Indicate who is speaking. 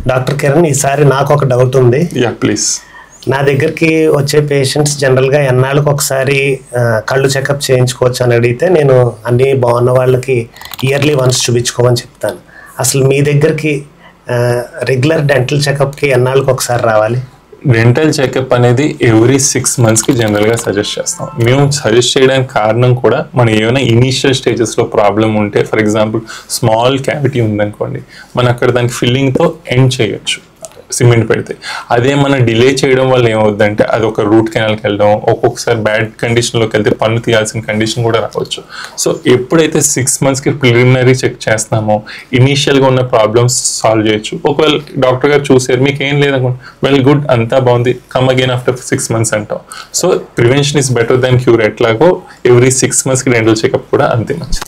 Speaker 1: Doctor Kiran, ఈసారి నాకు ఒక డౌట్ ఉంది.
Speaker 2: ప్లీజ్.
Speaker 1: నా దగ్గరికి వచ్చే పేషెంట్స్ జనరల్గా ఎన్నాళ్ళకి ఒకసారి కళ్ళు చెకప్ చేయించుకోవచ్చు అని అడిగితే నేను అన్నీ బాగున్న వాళ్ళకి ఇయర్లీ వన్స్ చూపించుకోమని చెప్తాను. అసలు మీ దగ్గరికి రెగ్యులర్ డెంటల్ చెకప్కి ఎన్నాళ్ళకి ఒకసారి రావాలి?
Speaker 2: డెంటల్ చెకప్ అనేది ఎవ్రీ 6 monthsకి జనరల్గా సజెస్ట్ చేస్తాం. మేము సజెస్ట్ చేయడానికి కారణం కూడా మనం ఏమైనా ఇనీషియల్ స్టేజెస్లో ప్రాబ్లం ఉంటే, ఫర్ ఎగ్జాంపుల్ స్మాల్ క్యావిటీ ఉందనుకోండి, మనం అక్కడ దానికి ఫిల్లింగ్తో ఎండ్ చేయొచ్చు సిమెంట్ పెడితే. అదే మనం డిలే చేయడం వల్ల ఏమవుద్దంటే అది ఒక రూట్ కెనాల్కి వెళ్ళడం, ఒక్కొక్కసారి బ్యాడ్ కండిషన్లోకి వెళ్తే పన్ను తీయాల్సిన కండిషన్ కూడా రావచ్చు. సో ఎప్పుడైతే 6 monthsకి ప్రిలిమినరీ చెక్ చేస్తున్నామో ఇనీషియల్గా ఉన్న ప్రాబ్లమ్స్ సాల్వ్ చేయొచ్చు. ఒకవేళ డాక్టర్ గారు చూసారు మీకు ఏం లేదనుకోండి, వెల్ గుడ్, అంతా బాగుంది, కమ్ అగైన్ ఆఫ్టర్ 6 months అంటాం. So prevention is better than cure. ఎట్లాగో ఎవ్రీ 6 monthsకి డెంటల్ చెకప్ కూడా అంతే మంచిది.